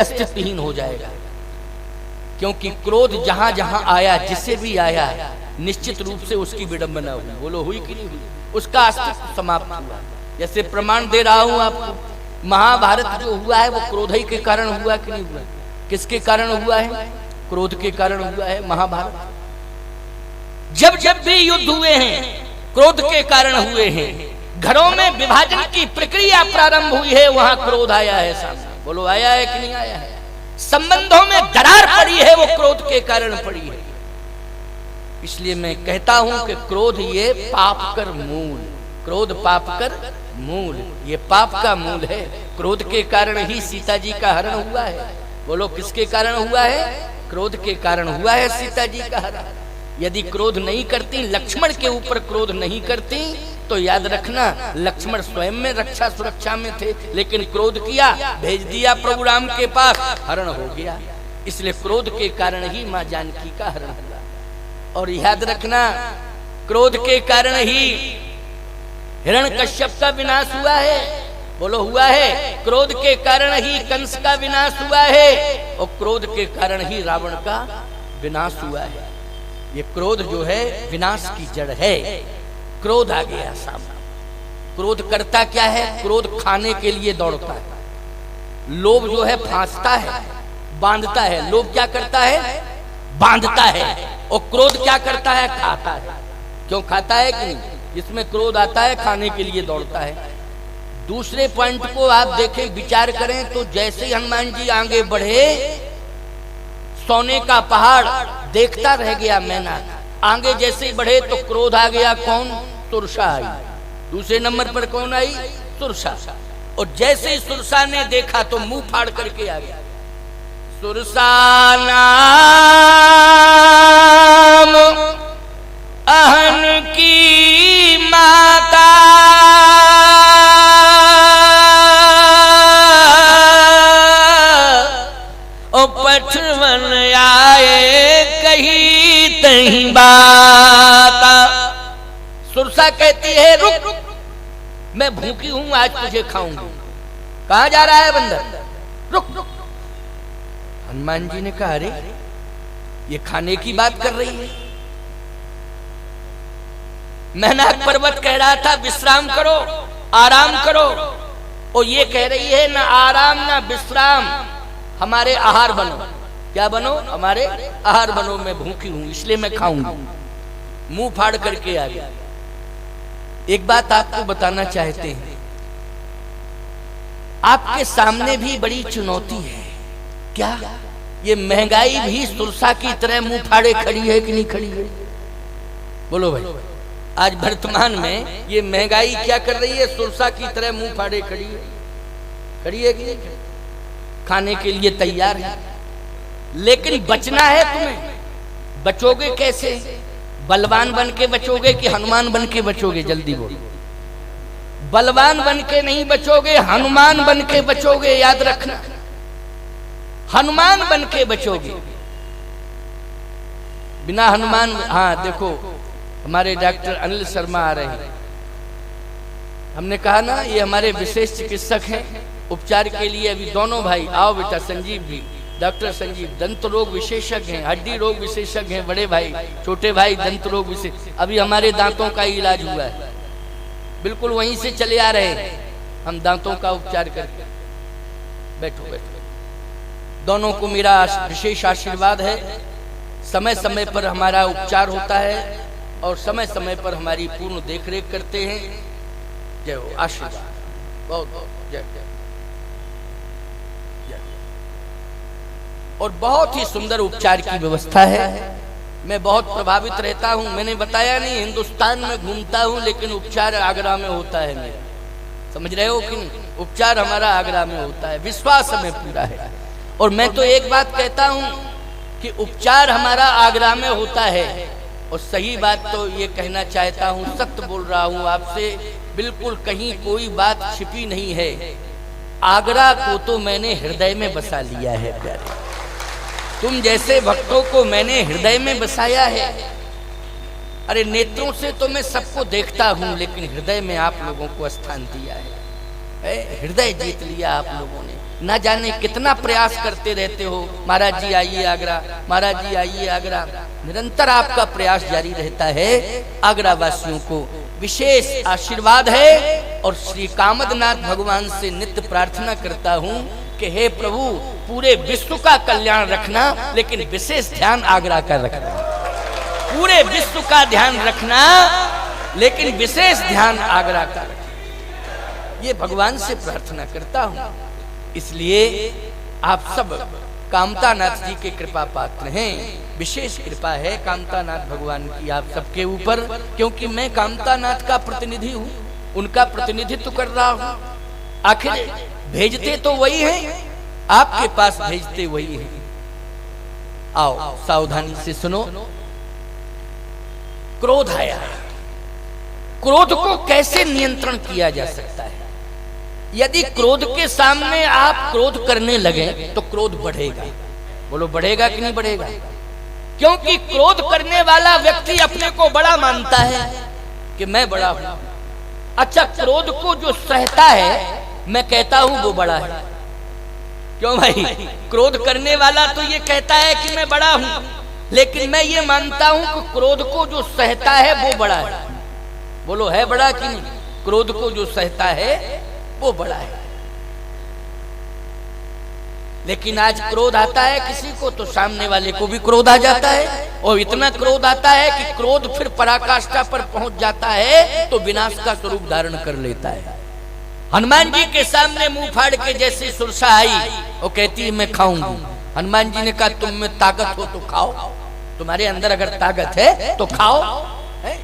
अस्तित्वहीन हो जाएगा। क्योंकि क्रोध जहां जहां आया, जिससे भी आया, निश्चित रूप से उसकी विडंबना हुई। बोलो हुई कि नहीं हुई? उसका अस्तित्व समाप्त हुआ। जैसे प्रमाण दे रहा हूं आपको, महाभारत जो हुआ है वो क्रोध ही के कारण हुआ कि नहीं हुआ? किसके कारण हुआ है? क्रोध के कारण हुआ है महाभारत। जब जब भी युद्ध हुए हैं क्रोध के कारण हुए हैं। घरों में विभाजन की प्रक्रिया प्रारंभ हुई है, वहां क्रोध आया है सामने। बोलो आया है कि नहीं आया है? संबंधों में दरार पड़ी है, वो क्रोध के कारण पड़ी है। इसलिए मैं कहता हूं कि क्रोध ये पाप कर मूल, क्रोध पाप कर मूल, ये पाप का मूल है। क्रोध के कारण ही सीता जी का हरण हुआ है। बोलो किसके कारण हुआ है? क्रोध के कारण हुआ है सीता जी का हरण। यदि क्रोध नहीं करती, लक्ष्मण के ऊपर क्रोध नहीं करती, तो याद रखना लक्ष्मण स्वयं में रक्षा सुरक्षा में थे, लेकिन क्रोध किया, भेज दिया प्रभु राम के पास, हरण हो गया। इसलिए क्रोध के कारण ही मां जानकी का हरण हुआ। और याद रखना क्रोध के कारण ही हिरण्यकश्यप का विनाश हुआ है। बोलो हुआ है। क्रोध के कारण ही कंस का विनाश हुआ है, और क्रोध के कारण ही रावण का विनाश हुआ है। ये क्रोध जो है विनाश की जड़ है। क्रोध आ गया सामने। क्रोध करता क्या है? क्रोध खाने के लिए दौड़ता है। लोभ जो है फांसता है, बांधता है। लोभ क्या करता है? बांधता है। और क्रोध क्या करता है? खाता है। क्यों खाता है कि नहीं? जिसमें क्रोध आता है खाने के लिए दौड़ता है। दूसरे पॉइंट को आप देखें, विचार करें तो जैसे ही हनुमान जी आगे बढ़े, सोने का पहाड़ देखता रह गया मैना। आगे जैसे ही बढ़े तो क्रोध आ गया। कौन? सुरसा आई। दूसरे नंबर पर कौन आई? सुरसा। और जैसे ही सुरसा ने देखा तो मुंह फाड़ करके आ गया। सुरसा नाम अहन की माता, ओ पठवन आए कही तही बाता। सुरसा कहती है रुक, मैं भूखी हूं, आज तुझे खाऊंगी। कहां जा रहा है बंदर? रुक। हनुमान जी ने कहा अरे ये खाने की बात कर रही है। मैनाक पर्वत कह रहा था विश्राम करो, आराम करो, और ये कह रही है ना आराम ना विश्राम, हमारे आहार बनो। क्या बनो? हमारे आहार बनो। मैं भूखी हूं इसलिए मैं खाऊंगी। मुंह फाड़ करके आ गया। एक बात आपको बताना चाहते हैं, आपके सामने भी बड़ी चुनौती है। क्या? ये महंगाई भी सुरसा की तरह मुंह फाड़े खड़ी है कि नहीं खड़ी है? बोलो भाई। आज वर्तमान में ये महंगाई क्या कर रही है? सुरसा की तरह मुंह फाड़े खड़ी है। खड़ी है कि नहीं? खाने के लिए तैयार है। लेकिन बचना है तुम्हें। बचोगे कैसे? बलवान बन के बचोगे कि हनुमान बन के बचोगे? जल्दी बोलो। बलवान बन के नहीं बचोगे, हनुमान बन के बचोगे। याद रखना, हनुमान बन के बचोगे। बिना हनुमान, हाँ देखो हमारे डॉक्टर अनिल शर्मा आ रहे हैं। हमने कहा ना ये हमारे विशेष चिकित्सक हैं उपचार के लिए। अभी दोनों भाई आओ बेटा, संजीव भी, डॉक्टर संजीव दंत रोग विशेषज्ञ हैं, हड्डी रोग विशेषज्ञ हैं। बड़े भाई, छोटे भाई दंत रोग विशेष। अभी हमारे दांतों का इलाज हुआ है, बिल्कुल वहीं से चले आ रहे हैं हम दांतों का उपचार करके। बैठो बैठो। दोनों को मेरा विशेष आशीर्वाद है। समय समय पर हमारा उपचार होता है और समय समय पर हमारी पूर्ण देखरेख करते हैं। जय हो। आशीर्वाद बहुत बहुत जय। और बहुत ही सुंदर उपचार की व्यवस्था है। मैं बहुत प्रभावित रहता हूं। मैंने बताया नहीं, हिंदुस्तान में घूमता हूं, लेकिन उपचार आगरा में होता है मेरा। समझ रहे हो कि नहीं? उपचार हमारा आगरा में होता है, विश्वास हमें पूरा है। और मैं तो एक बात कहता हूं कि उपचार हमारा आगरा में होता है। और सही बात तो ये कहना चाहता हूं, सत्य बोल रहा हूं आपसे, बिल्कुल कहीं कोई बात छिपी नहीं है। आगरा को तो मैंने हृदय में बसा लिया है प्यारे। तुम जैसे भक्तों को मैंने हृदय में बसाया है। अरे नेत्रों से तो मैं सबको देखता हूं, लेकिन हृदय में आप लोगों को स्थान दिया है। हृदय जीत लिया आप लोगों ने। ना जाने कितना प्रयास करते रहते हो, महाराज जी आइए आगरा, महाराज जी आइए आगरा। निरंतर आपका प्रयास जारी रहता है। आगरा वासियों को विशेष आशीर्वाद है और श्री कामदनाथ भगवान से नित्य प्रार्थना करता हूँ कि हे प्रभु पूरे विश्व का कल्याण रखना, लेकिन विशेष ध्यान आगरा का रखना। पूरे विश्व का ध्यान रखना, लेकिन विशेष ध्यान आगरा का रखना। ये भगवान से प्रार्थना करता हूँ। इसलिए आप सब कामतानाथ जी के कृपा पात्र हैं। विशेष कृपा है कामतानाथ भगवान की आप सबके ऊपर, क्योंकि मैं कामतानाथ का प्रतिनिधि हूँ, उनका प्रतिनिधित्व कर रहा हूँ। आखिर भेजते तो वही हैं, आपके पास भेजते वही हैं। आओ सावधानी से सुनो। क्रोध आया, क्रोध को कैसे नियंत्रण किया जा सकता है? यदि क्रोध के सामने आप क्रोध करने लगे तो क्रोध बढ़ेगा। बोलो बढ़ेगा कि नहीं बढ़ेगा? क्योंकि क्रोध करने वाला व्यक्ति अपने को बड़ा मानता है कि मैं बड़ा हूं। अच्छा, क्रोध को जो सहता है, मैं कहता हूं वो बड़ा है। क्यों भाई? क्रोध करने वाला तो ये कहता है कि मैं बड़ा हूं, लेकिन मैं ये मानता हूं कि क्रोध को जो सहता है वो बड़ा है। बोलो है बड़ा कि नहीं? क्रोध को जो सहता है वो बड़ा है। लेकिन आज क्रोध आता है किसी को तो सामने वाले को भी क्रोध आ जाता है, और इतना क्रोध आता है कि क्रोध फिर पराकाष्ठा पर पहुंच जाता है तो विनाश का स्वरूप धारण कर लेता है। हनुमान जी के सामने मुंह फाड़ के जैसे सुरसा आई, वो कहती है मैं खाऊंगी। हनुमान जी ने कहा तुम में ताकत हो तो खाओ, तुम्हारे अंदर अगर ताकत है तो खाओ।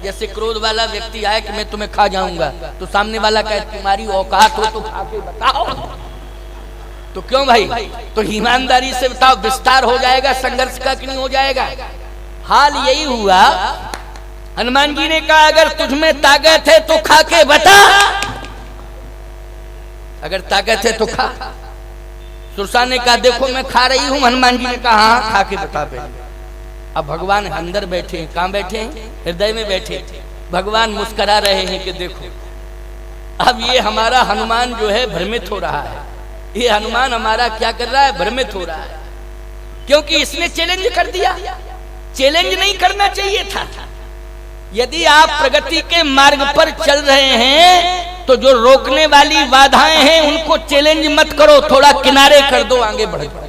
जैसे क्रोध वाला व्यक्ति आए कि मैं तुम्हें खा जाऊंगा, तो सामने वाला कहे तुम्हारी औकात हो तो खा के बताओ। तो क्यों भाई? तो ईमानदारी से बताओ, विस्तार हो जाएगा संघर्ष का कि नहीं हो जाएगा? हाल यही हुआ। हनुमान जी ने कहा अगर तुझमें ताकत है तो खा के बता, अगर ताकत है तो खा। सुरसा ने कहा देखो मैं खा रही हूं। हनुमान जी ने कहा हाँ खा के बता पहले। अब भगवान अंदर बैठे हैं, कहां बैठे हैं? हृदय में बैठे। भगवान मुस्कुरा रहे हैं कि देखो अब ये हमारा हनुमान जो है भ्रमित हो रहा है। ये हनुमान हमारा क्या कर रहा है? भ्रमित हो रहा है, क्योंकि इसने चैलेंज कर दिया। चैलेंज नहीं करना चाहिए था। यदि आप प्रगति के मार्ग पर चल रहे हैं तो जो रोकने वाली बाधाएं हैं उनको चैलेंज मत करो, थोड़ा किनारे कर दो, आगे बढ़ जाओ।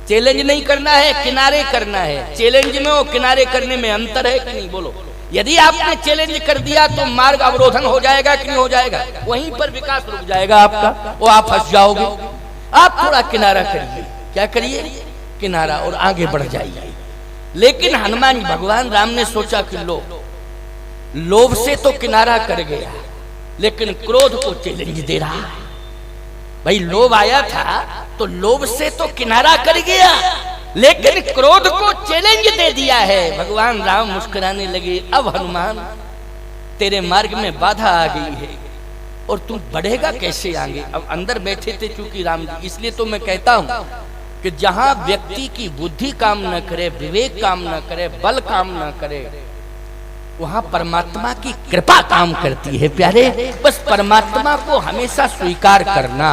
चैलेंज नहीं करना है, किनारे करना है। चैलेंज में और किनारे करने में अंतर है कि नहीं? बोलो। यदि आपने चैलेंज कर दिया तो मार्ग अवरोधन हो जाएगा कि नहीं हो जाएगा? वहीं पर विकास रुक जाएगा आपका, वो आप फंस जाओगे। आप थोड़ा किनारा करिए। क्या करिए? किनारा, और आगे बढ़ जाइए। लेकिन हनुमान भगवान राम ने सोचा कि लोभ से तो किनारा कर गया, लेकिन क्रोध को चैलेंज दे रहा है। भाई लोभ आया था तो लोभ से तो किनारा कर गया, लेकिन क्रोध को चैलेंज दे दिया है। भगवान राम मुस्कुराने लगे, अब हनुमान तेरे मार्ग में बाधा आ गई है और तू बढ़ेगा कैसे आगे? अब अंदर बैठे थे चूंकि राम जी, इसलिए तो मैं कहता हूं कि जहां व्यक्ति की बुद्धि काम न करे, विवेक काम न करे, बल काम न करे, वहां परमात्मा की कृपा काम करती है प्यारे। बस परमात्मा को हमेशा स्वीकार करना,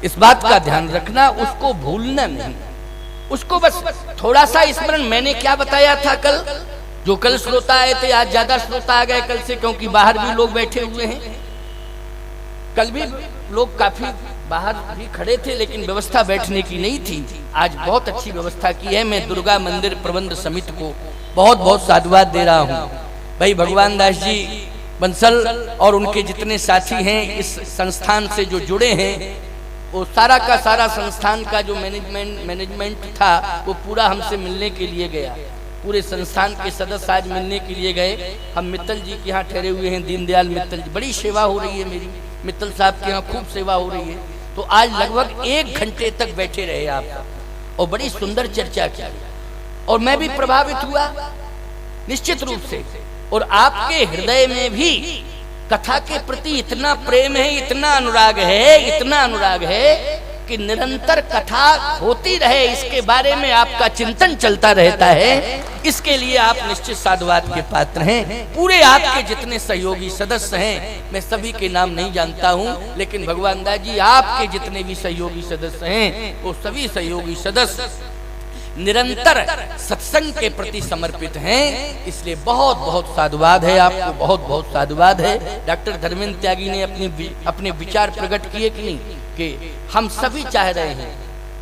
इस बात का ध्यान रखना, उसको भूलना नहीं। उसको बस थोड़ा सा स्मरण। मैंने क्या बताया था कल? जो कल श्रोता आए थे, आज ज्यादा श्रोता आ गए कल से, क्योंकि बाहर भी लोग बैठे हुए हैं। कल भी लोग काफी बाहर भी खड़े थे, लेकिन व्यवस्था बैठने की नहीं थी। आज बहुत अच्छी व्यवस्था की है। मैं दुर्गा मंदिर प्रबंध समिति को बहुत बहुत साधुवाद दे रहा हूँ। भाई भगवान दास जी बंसल और उनके जितने साथी हैं इस संस्थान से जो जुड़े हैं, वो सारा का सारा संस्थान का जो मैनेजमेंट था वो पूरा हमसे मिलने के लिए गया। पूरे संस्थान के सदस्य आज मिलने के लिए गए। हम मित्तल जी के यहाँ ठहरे हुए हैं, दीनदयाल मित्तल जी। बड़ी सेवा हो रही है मेरी, मित्तल साहब के यहाँ खूब सेवा हो रही है। तो आज लगभग 1 घंटे तक बैठे रहे आप और बड़ी सुंदर चर्चा की, और मैं भी प्रभावित हुआ निश्चित रूप से। और आपके हृदय में भी कथा के प्रति इतना प्रेम है, इतना अनुराग है, इतना अनुराग है कि निरंतर कथा होती रहे, इसके बारे में आपका चिंतन चलता रहता है, इसके लिए आप निश्चित साधुवाद के पात्र हैं। पूरे आपके जितने सहयोगी सदस्य हैं, मैं सभी के नाम नहीं जानता हूं, लेकिन भगवान दास जी आपके जितने भी सहयोगी सदस्य हैं, वो सभी सहयोगी सदस्य निरंतर सत्संग के प्रति समर्पित हैं, इसलिए बहुत बहुत साधुवाद है आपको, बहुत बहुत साधुवाद है। डॉक्टर धर्मेंद्र त्यागी ने अपने विचार प्रकट किए कि नहीं, कि हम सभी चाह रहे हैं,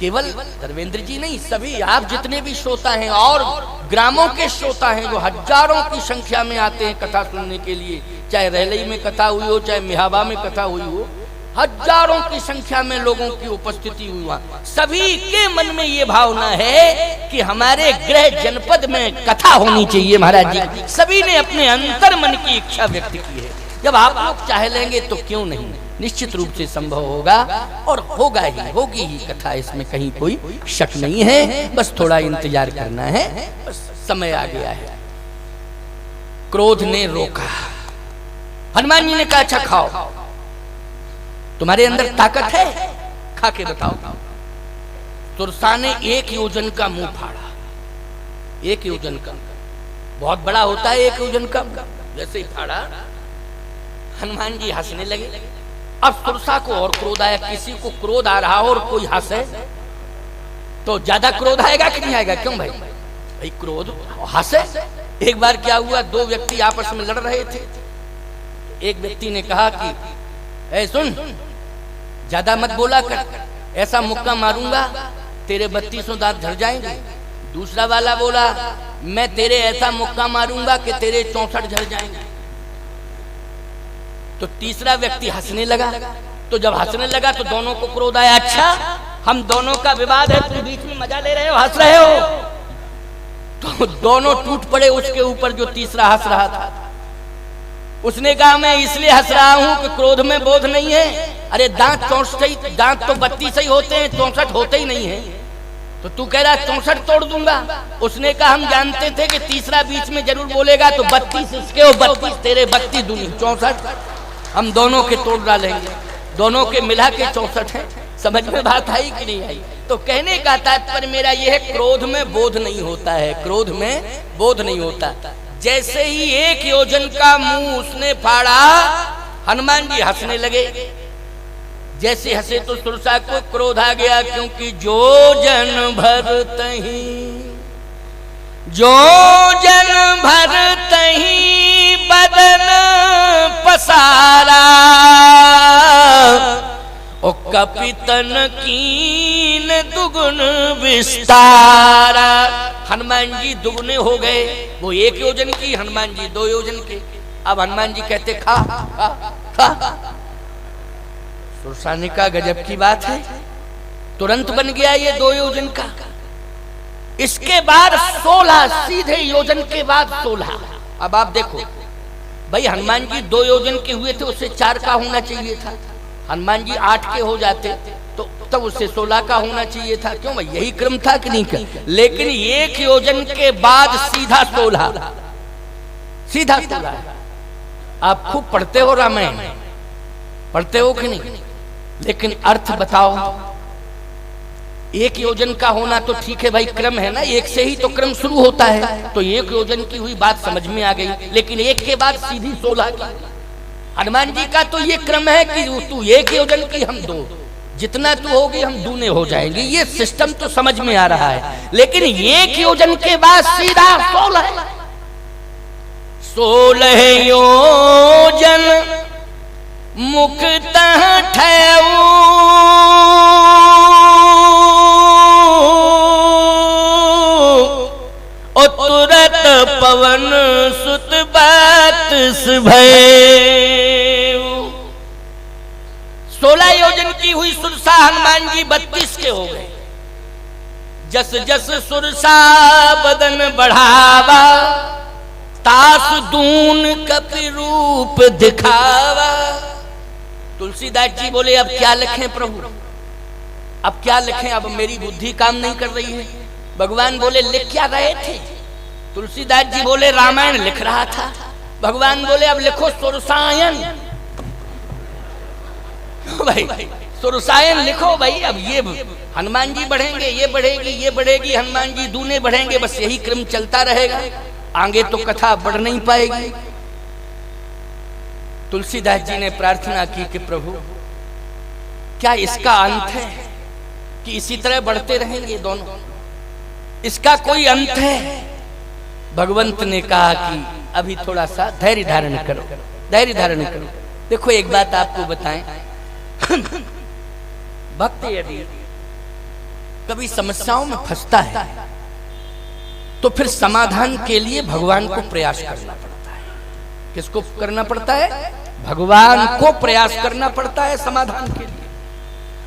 केवल धर्मेंद्र जी नहीं, सभी आप जितने भी श्रोता हैं और ग्रामों के श्रोता हैं जो हजारों की संख्या में आते हैं कथा सुनने के लिए, चाहे रहलई में कथा हुई हो, चाहे मिहाबा में कथा हुई हो, हजारों की संख्या में लोगों की उपस्थिति हुई, वहां सभी के मन में ये भावना है कि हमारे गृह जनपद में कथा होनी चाहिए महाराज जी। सभी ने अपने अंतर मन की इच्छा व्यक्त की है। जब आप लोग चाह लेंगे तो क्यों नहीं, निश्चित रूप से संभव होगा और होगा ही, होगी ही कथा, इसमें कहीं कोई शक नहीं है। बस थोड़ा इंतजार करना है, बस समय आ गया है। क्रोध ने रोका, हनुमान जी ने कहा अच्छा खाओ, तुम्हारे अंदर ताकत है, खा के बताओ। तुरसा ने 1 योजन का मुंह फाड़ा, 1 योजन का, बहुत बड़ा होता है 1 योजन का, जैसे ही फाड़ा हनुमान जी हंसने लगे। अब तुरसा को और क्रोध आया, किसी को क्रोध आ रहा और कोई हंसे तो ज्यादा क्रोध आएगा कि नहीं आएगा? क्यों भाई? भाई क्रोध हंसे। एक बार क्या हुआ, 2 व्यक्ति आपस में लड़ रहे थे, एक व्यक्ति ने कहा कि ए सुन, ज्यादा मत बोला कर, ऐसा मुक्का मारूंगा तेरे 3200 दांत झड़ जाएंगे। दूसरा वाला बोला मैं तेरे ऐसा मुक्का मारूंगा कि तेरे 64 झड़ जाएंगे। तो तीसरा व्यक्ति हंसने लगा, तो जब हंसने लगा तो दोनों को क्रोध आया, अच्छा हम दोनों का विवाद है, तुम बीच में मजा ले रहे हो, हंस रहे हो। तो दोनों टूट पड़े उसके ऊपर जो तीसरा हंस रहा था। उसने कहा मैं इसलिए हंस रहा हूं कि क्रोध में बोध नहीं है। अरे दांत 64, दांत तो 32 ही होते हैं, 64 होते ही नहीं है, तो तू कह रहा 64 तोड़ दूंगा। उसने कहा हम जानते थे कि तीसरा बीच में जरूर बोलेगा, तो 32 इसके और 32 तेरे, 32 दूनी 64, हम दोनों के तोड़ डालेंगे, दोनों के मिला के 64 है। समझ में बात आई कि नहीं आई? तो कहने का तात्पर्य मेरा यह है, क्रोध में बोध नहीं होता है, क्रोध में बोध नहीं होता। जैसे ही 1 योजन का मुंह उसने फाड़ा, हनुमान जी हंसने लगे। जैसे हंसे तो तुरसा को क्रोध आ गया, क्योंकि जो जन भर तहीं बदन पसारा, ओ कपितन कीन दुगुन विस्तारा। हनुमान जी दुगने हो गए, वो 1 योजन की, हनुमान जी 2 योजन के। अब हनुमान जी कहते खा खा खा। सुरसाने का गजब की बात है, तुरंत बन गया ये 2 योजन का। इसके बाद 16, सीधे योजन के बाद 16। अब आप देखो भाई, हनुमान जी 2 योजन के हुए थे, उससे 4 का होना चाहिए था। हनुमान जी 8 के हो जाते तो तब उससे 16 का होना चाहिए था। क्यों भाई, यही क्रम था कि नहीं कर? लेकिन 1 योजन के बाद सीधा 16, सीधा 16। आप खूब पढ़ते हो रामायण, पढ़ते हो कि नहीं? लेकिन अर्थ बताओ। 1 योजन का होना तो ठीक है भाई, क्रम है ना, 1 से ही तो क्रम शुरू होता है। तो 1 योजन की हुई बात समझ में आ गई, लेकिन 1 के बाद सीधी 16 की। हनुमान जी का तो ये क्रम है कि तू 1 योजन की, हम 2, जितना तू होगी हम दूने हो जाएंगे। ये सिस्टम तो समझ में आ रहा है, लेकिन 1 योजन के बाद सीधा 16। 16 योजन मुक्त ठहू, ओ तुरत पवन सुत बत्स भय। 16 योजन की हुई सुरसा, हनुमान जी 32 के हो गए। जस जस सुरसा बदन बढ़ावा, तास दून कपि रूप दिखावा। तुलसीदास जी बोले अब क्या लिखें प्रभु, अब क्या लिखें, अब मेरी बुद्धि काम नहीं कर रही है। भगवान बोले लिख क्या रहे थे? तुलसीदास जी बोले रामायण लिख रहा था। भगवान बोले अब लिखो सुरसायन। भाई सुरसायन लिखो भाई। अब ये हनुमान जी बढ़ेंगे, ये बढ़ेगी, ये बढ़ेगी, हनुमान जी दूने बढ़ेंगे, बस यही क्रम चलता रहेगा, आगे तो कथा बढ़ नहीं पाएगी। तुलसीदास जी ने प्रार्थना की कि प्रभु क्या इसका अंत है कि इसी तरह बढ़ते रहेंगे दोनों, इसका कोई अंत है? भगवंत ने कहा कि अभी थोड़ा सा धैर्य धारण करो, धैर्य धारण करो। देखो एक बात आपको बताएं, भक्त यदि कभी समस्याओं में फंसता है तो फिर समाधान के लिए भगवान को प्रयास करना पड़ता है। किसको करना पड़ता है? भगवान को प्रयास करना पड़ता है समाधान के लिए।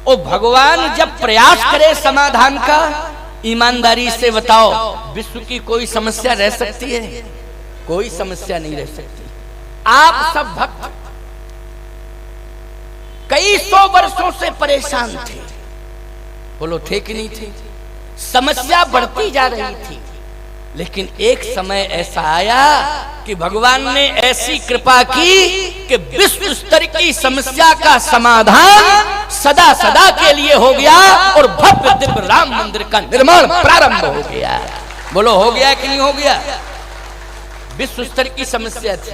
और भगवान जब प्रयास करे समाधान का, ईमानदारी से बताओ विश्व की कोई समस्या रह सकती है? कोई समस्या नहीं रह सकती। आप सब भक्त कई सौ वर्षों से परेशान थे, बोलो थे कि नहीं थे? समस्या बढ़ती जा रही थी, लेकिन एक समय ऐसा आया कि भगवान ने ऐसी कृपा की कि विश्व स्तर की समस्या का समाधान सदा सदा के लिए हो गया और भव्य दिव्य राम मंदिर का निर्माण प्रारंभ हो गया। बोलो हो गया कि नहीं हो गया? विश्व स्तर की समस्या थी,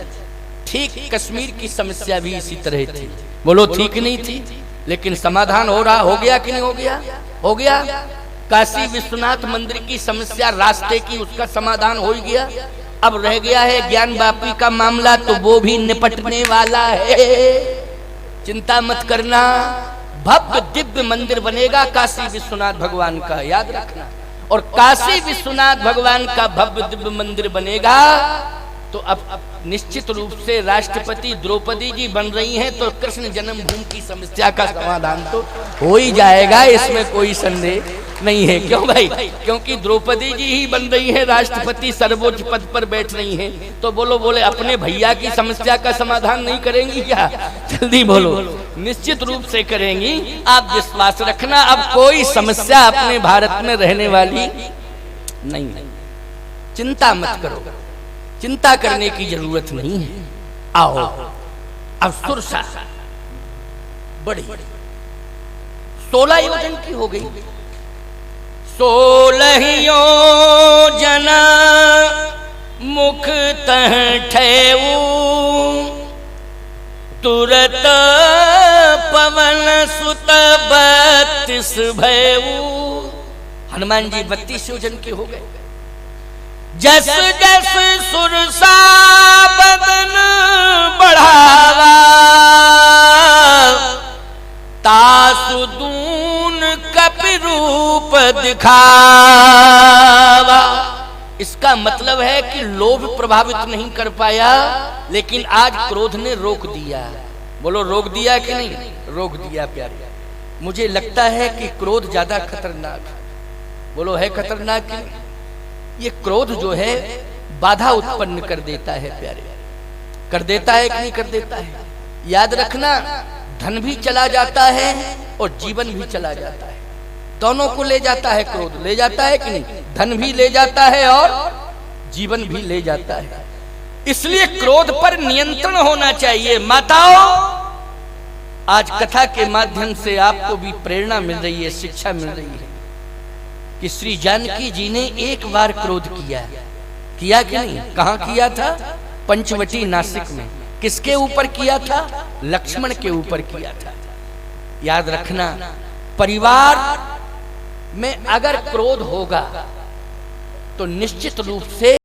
ठीक कश्मीर की समस्या भी इसी तरह थी, बोलो ठीक नहीं थी, लेकिन समाधान हो रहा, हो गया कि नहीं हो गया? हो गया। काशी विश्वनाथ मंदिर की समस्या रास्ते की, उसका समाधान हो ही गया। अब रह गया है ज्ञान वापी का मामला, तो वो भी निपटने वाला है, चिंता मत करना। भव्य दिव्य मंदिर बनेगा काशी विश्वनाथ भगवान का, याद रखना। और काशी विश्वनाथ भगवान का भव्य दिव्य मंदिर बनेगा तो अब निश्चित रूप से राष्ट्रपति द्रौपदी जी बन रही हैं, तो कृष्ण जन्मभूमि की समस्या का समाधान तो हो ही जाएगा, इसमें कोई संदेह नहीं है। क्यों भाई? क्योंकि द्रौपदी जी ही बन रही हैं राष्ट्रपति, सर्वोच्च पद पर बैठ रही हैं, तो बोले अपने भैया की समस्या का समाधान नहीं करेंगी क्या? जल्दी बोलो, निश्चित रूप से करेंगी, आप विश्वास रखना। अब कोई समस्या अपने भारत में रहने वाली नहीं है, चिंता मत करो, चिंता करने की जरूरत नहीं है। आओ अब सुरसा बड़ी 16 योजन की हो गई, 16 योजन मुख तह ठेऊ, तुरत पवन सुत 32 भयऊ। हनुमान जी 32 योजन के हो गए। जस जस सुरसा बदन बढ़ावा, तासु दून कपि रूप दिखावा। इसका मतलब है कि लोभ प्रभावित नहीं कर पाया, लेकिन आज क्रोध ने रोक दिया। बोलो रोक दिया कि नहीं? रोक दिया प्यारे। मुझे लगता है कि क्रोध ज्यादा खतरनाक है। बोलो है खतरनाक कि नहीं? ये क्रोध जो है बाधा उत्पन्न कर देता है प्यारे, कर देता है कि नहीं कर देता है? याद रखना, धन भी चला जाता है और जीवन भी चला जाता है, दोनों को ले जाता है क्रोध। ले जाता है कि नहीं? धन भी ले जाता है और जीवन भी ले जाता है। इसलिए क्रोध पर नियंत्रण होना चाहिए। माताओं, आज कथा के माध्यम से आपको भी प्रेरणा मिल रही है, शिक्षा मिल रही है कि श्री जानकी जी ने एक बार क्रोध किया कि नहीं? कहाँ किया था? पंचवटी नासिक में। किसके ऊपर किया था? लक्ष्मण के ऊपर किया था। याद रखना, परिवार में अगर क्रोध होगा तो निश्चित रूप से